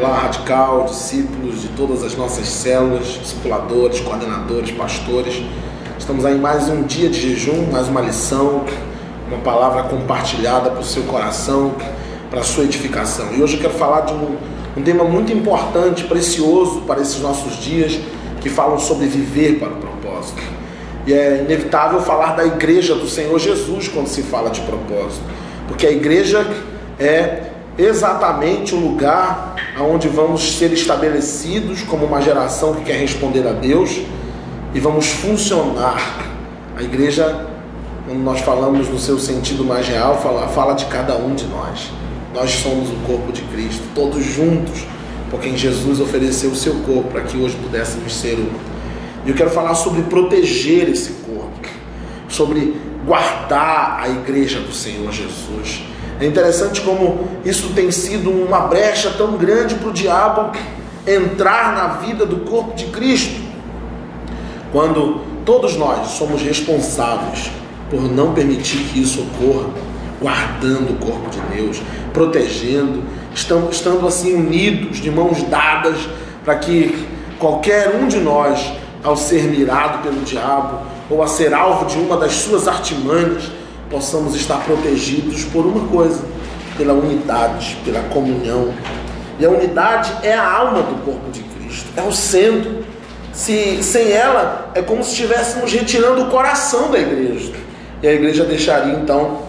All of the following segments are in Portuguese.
Olá, Radical, discípulos de todas as nossas células, discipuladores, coordenadores, pastores. Estamos aí em mais um dia de jejum, mais uma lição, uma palavra compartilhada para o seu coração, para a sua edificação. E hoje eu quero falar de um tema muito importante, precioso para esses nossos dias, que falam sobre viver para o propósito. E é inevitável falar da igreja do Senhor Jesus quando se fala de propósito, porque a igreja é exatamente o lugar onde vamos ser estabelecidos como uma geração que quer responder a Deus e vamos funcionar. A igreja, quando nós falamos no seu sentido mais real, fala de cada um de nós. Nós somos o corpo de Cristo, todos juntos, por quem Jesus ofereceu o seu corpo para que hoje pudéssemos ser um. E eu quero falar sobre proteger esse corpo, sobre guardar a igreja do Senhor Jesus. É interessante como isso tem sido uma brecha tão grande para o diabo entrar na vida do corpo de Cristo, quando todos nós somos responsáveis por não permitir que isso ocorra, guardando o corpo de Deus, protegendo, estando assim unidos, de mãos dadas, para que qualquer um de nós, ao ser mirado pelo diabo ou a ser alvo de uma das suas artimanhas, possamos estar protegidos por uma coisa, pela unidade, pela comunhão. E a unidade é a alma do corpo de Cristo, é o centro. Sem ela, é como se estivéssemos retirando o coração da igreja. E a igreja deixaria então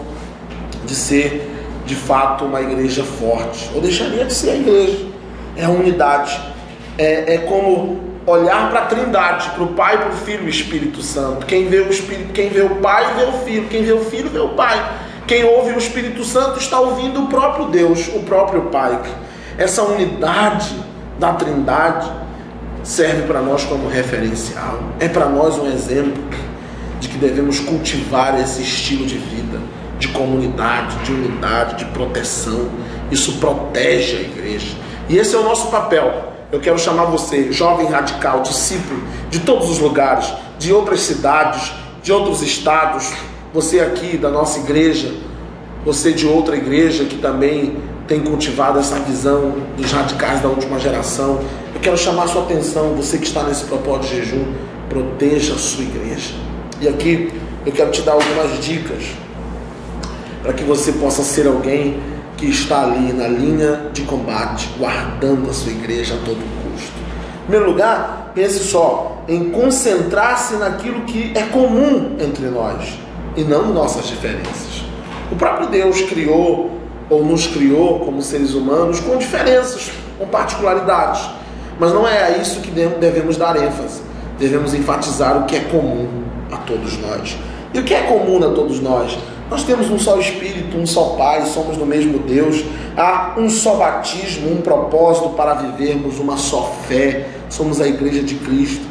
de ser, de fato, uma igreja forte, ou deixaria de ser a igreja. É a unidade, é como olhar para a Trindade, para o Pai, para o Filho e o Espírito Santo. Quem vê o Espírito, quem vê o Pai, vê o Filho. Quem vê o Filho, vê o Pai. Quem ouve o Espírito Santo está ouvindo o próprio Deus, o próprio Pai. Essa unidade da Trindade serve para nós como referencial. É para nós um exemplo de que devemos cultivar esse estilo de vida, de comunidade, de unidade, de proteção. Isso protege a igreja. E esse é o nosso papel. Eu quero chamar você, jovem radical, discípulo de todos os lugares, de outras cidades, de outros estados, você aqui da nossa igreja, você de outra igreja que também tem cultivado essa visão dos radicais da última geração. Eu quero chamar a sua atenção, você que está nesse propósito de jejum, proteja a sua igreja. E aqui eu quero te dar algumas dicas para que você possa ser alguém que está ali na linha de combate, guardando a sua igreja a todo custo. Em primeiro lugar, pense só em concentrar-se naquilo que é comum entre nós e não em nossas diferenças. O próprio Deus criou ou nos criou como seres humanos com diferenças, com particularidades, mas não é a isso que devemos dar ênfase. Devemos enfatizar o que é comum a todos nós. E o que é comum a todos nós? Nós temos um só Espírito, um só Pai, somos do mesmo Deus, há um só batismo, um propósito para vivermos uma só fé, somos a igreja de Cristo.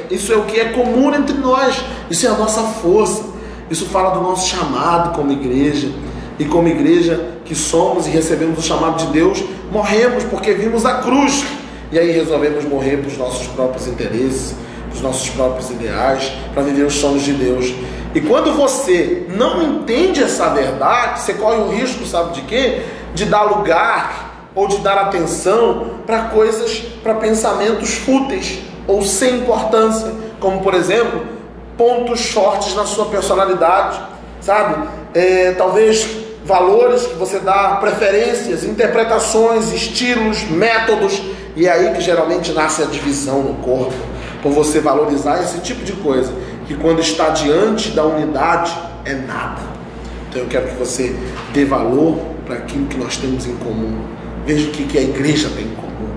Isso é o que é comum entre nós, isso é a nossa força, isso fala do nosso chamado como igreja, e como igreja que somos e recebemos o chamado de Deus, morremos porque vimos a cruz, e aí resolvemos morrer para os nossos próprios interesses, para os nossos próprios ideais, para viver os sonhos de Deus. E quando você não entende essa verdade, você corre o risco, sabe de quê? De dar lugar ou de dar atenção para coisas, para pensamentos fúteis ou sem importância, como por exemplo, pontos fortes na sua personalidade, sabe? Talvez valores que você dá, preferências, interpretações, estilos, métodos, e é aí que geralmente nasce a divisão no corpo, por você valorizar esse tipo de coisa, que quando está diante da unidade é nada. Então eu quero que você dê valor para aquilo que nós temos em comum. Veja o que a igreja tem em comum.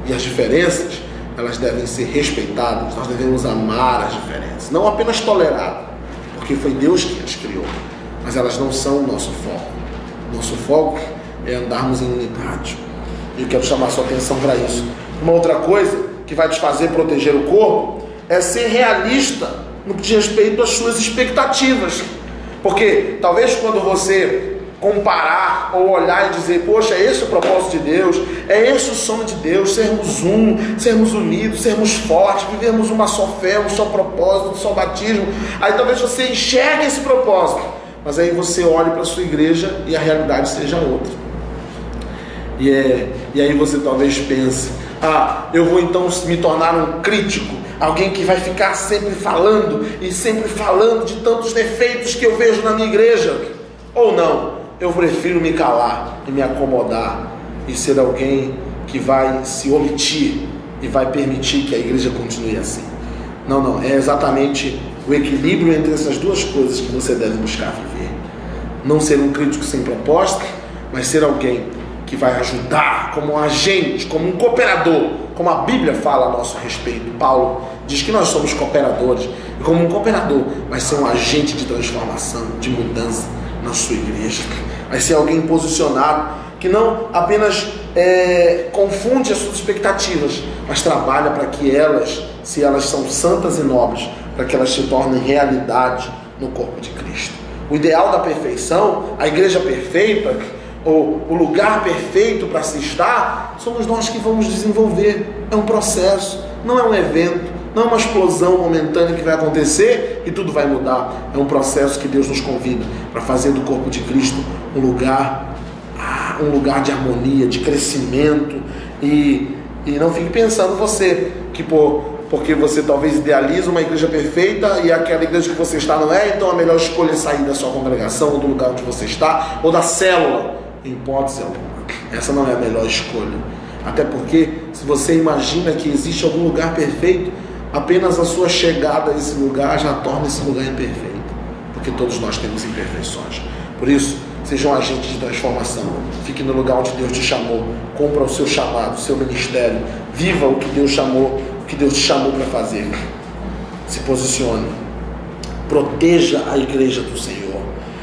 E as diferenças, elas devem ser respeitadas. Nós devemos amar as diferenças, não apenas tolerar, porque foi Deus que as criou, mas elas não são o nosso foco. Nosso foco é andarmos em unidade. E eu quero chamar a sua atenção para isso. Uma outra coisa que vai te fazer proteger o corpo é ser realista no que diz respeito às suas expectativas, porque talvez quando você comparar ou olhar e dizer, poxa, esse é o propósito de Deus, é esse o sonho de Deus, sermos unidos, sermos fortes, vivermos uma só fé, um só propósito, um só batismo, aí talvez você enxergue esse propósito, mas aí você olhe para a sua igreja e a realidade seja outra. E aí você talvez pense, eu vou então me tornar um crítico, alguém que vai ficar sempre falando de tantos defeitos que eu vejo na minha igreja. Ou não, eu prefiro me calar e me acomodar e ser alguém que vai se omitir e vai permitir que a igreja continue assim. Não, é exatamente o equilíbrio entre essas duas coisas que você deve buscar viver. Não ser um crítico sem proposta, mas ser alguém que vai ajudar como um agente, como um cooperador, como a Bíblia fala a nosso respeito. Paulo diz que nós somos cooperadores, e como um cooperador vai ser um agente de transformação, de mudança na sua igreja. Vai ser alguém posicionado, que não apenas confunde as suas expectativas, mas trabalha para que elas, se elas são santas e nobres, para que elas se tornem realidade no corpo de Cristo. O ideal da perfeição, a igreja perfeita, ou o lugar perfeito para se estar, somos nós que vamos desenvolver. É um processo, não é um evento, não é uma explosão momentânea que vai acontecer e tudo vai mudar. É um processo que Deus nos convida para fazer do corpo de Cristo um lugar de harmonia, de crescimento. E não fique pensando você que porque você talvez idealiza uma igreja perfeita e aquela igreja que você está não é, então a melhor escolha é sair da sua congregação ou do lugar onde você está ou da célula. Em hipótese alguma, essa não é a melhor escolha. Até porque, se você imagina que existe algum lugar perfeito, apenas a sua chegada a esse lugar já torna esse lugar imperfeito, porque todos nós temos imperfeições. Por isso, seja um agente de transformação. Fique no lugar onde Deus te chamou. Cumpra o seu chamado, o seu ministério. Viva o que Deus chamou, o que Deus te chamou para fazer. Se posicione. Proteja a igreja do Senhor.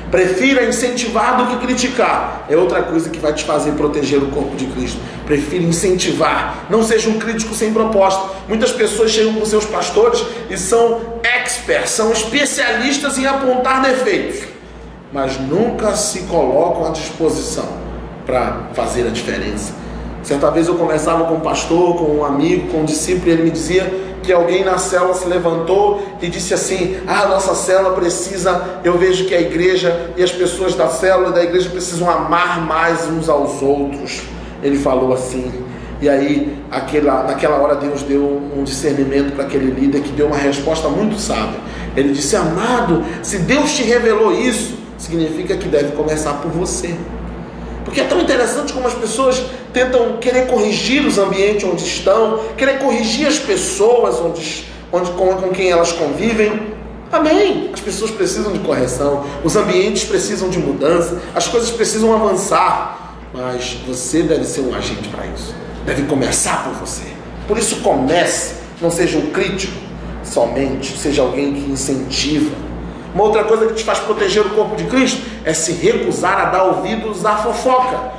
Prefira incentivar do que criticar. É outra coisa que vai te fazer proteger o corpo de Cristo. Prefira incentivar. Não seja um crítico sem proposta. Muitas pessoas chegam com seus pastores e são experts, são especialistas em apontar defeitos, mas nunca se colocam à disposição para fazer a diferença. Certa vez eu conversava com um pastor, com um amigo, com um discípulo, e ele me dizia que alguém na célula se levantou e disse assim: nossa célula precisa, eu vejo que a igreja e as pessoas da célula e da igreja precisam amar mais uns aos outros. Ele falou assim, e aí naquela hora Deus deu um discernimento para aquele líder que deu uma resposta muito sábia. Ele disse: amado, se Deus te revelou isso, significa que deve começar por você. Porque é tão interessante como as pessoas tentam querer corrigir os ambientes onde estão, querer corrigir as pessoas com quem elas convivem. Amém. As pessoas precisam de correção, os ambientes precisam de mudança, as coisas precisam avançar, mas você deve ser um agente para isso. Deve começar por você. Por isso comece, não seja um crítico somente, seja alguém que incentiva. Uma outra coisa que te faz proteger o corpo de Cristo é se recusar a dar ouvidos à fofoca.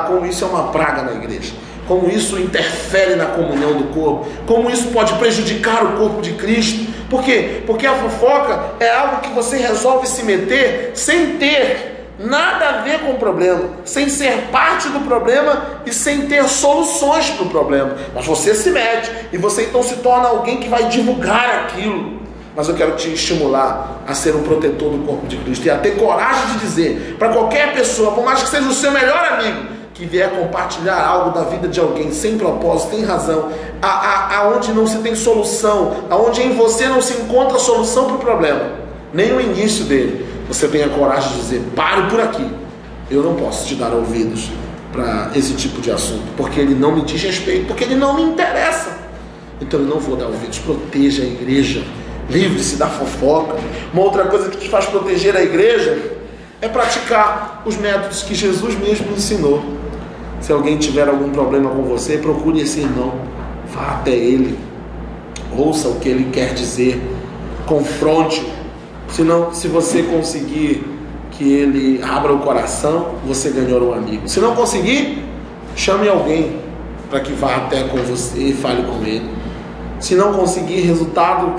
Como isso é uma praga na igreja. Como isso interfere na comunhão do corpo. Como isso pode prejudicar o corpo de Cristo. Por quê? Porque a fofoca é algo que você resolve se meter sem ter nada a ver com o problema, sem ser parte do problema e sem ter soluções para o problema. Mas você se mete e você então se torna alguém que vai divulgar aquilo. Mas eu quero te estimular a ser um protetor do corpo de Cristo e a ter coragem de dizer para qualquer pessoa, por mais que seja o seu melhor amigo, que vier compartilhar algo da vida de alguém sem propósito, sem razão, aonde não se tem solução, aonde em você não se encontra solução para o problema, nem o início dele, você tenha coragem de dizer: pare por aqui, eu não posso te dar ouvidos para esse tipo de assunto, porque ele não me diz respeito, porque ele não me interessa, então eu não vou dar ouvidos. Proteja a igreja. Livre-se da fofoca. Uma outra coisa que te faz proteger a igreja é praticar os métodos que Jesus mesmo ensinou. Se alguém tiver algum problema com você, procure esse irmão, vá até ele, ouça o que ele quer dizer, confronte-o. Se você conseguir que ele abra o coração, você ganhou um amigo. Se não conseguir, chame alguém para que vá até com você e fale com ele. Se não conseguir resultado,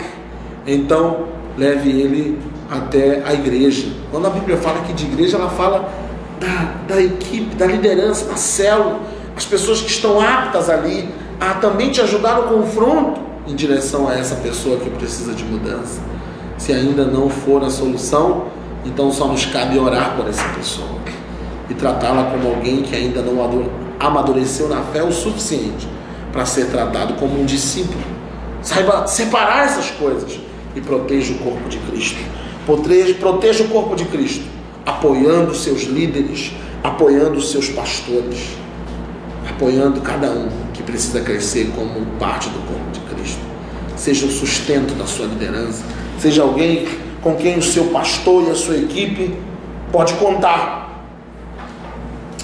então leve ele até a igreja. Quando a Bíblia fala aqui de igreja, ela fala da equipe, da liderança, da célula, as pessoas que estão aptas ali a também te ajudar no confronto em direção a essa pessoa que precisa de mudança. Se ainda não for a solução, então só nos cabe orar por essa pessoa e tratá-la como alguém que ainda não amadureceu na fé o suficiente para ser tratado como um discípulo. Saiba separar essas coisas e proteja o corpo de Cristo. Proteja o corpo de Cristo, apoiando seus líderes, apoiando seus pastores, apoiando cada um que precisa crescer como parte do corpo de Cristo. Seja o sustento da sua liderança, seja alguém com quem o seu pastor e a sua equipe pode contar.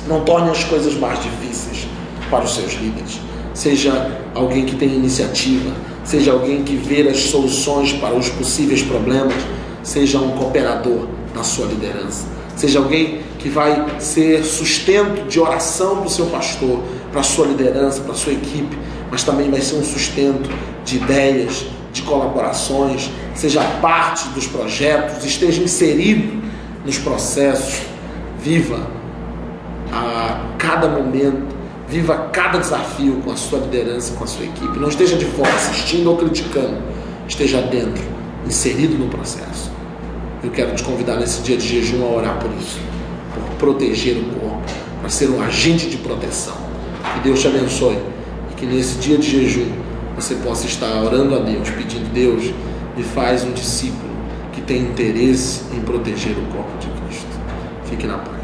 Não torne as coisas mais difíceis para os seus líderes. Seja alguém que tem iniciativa, seja alguém que vê as soluções para os possíveis problemas, seja um cooperador na sua liderança, seja alguém que vai ser sustento de oração para o seu pastor, para a sua liderança, para a sua equipe, mas também vai ser um sustento de ideias, de colaborações, seja parte dos projetos, esteja inserido nos processos. Viva a cada momento, viva cada desafio com a sua liderança, com a sua equipe. Não esteja de fora assistindo ou criticando, esteja dentro, inserido no processo. Eu quero te convidar nesse dia de jejum a orar por isso, por proteger o corpo, para ser um agente de proteção. Que Deus te abençoe e que nesse dia de jejum você possa estar orando a Deus, pedindo: Deus, me faz um discípulo que tem interesse em proteger o corpo de Cristo. Fique na paz.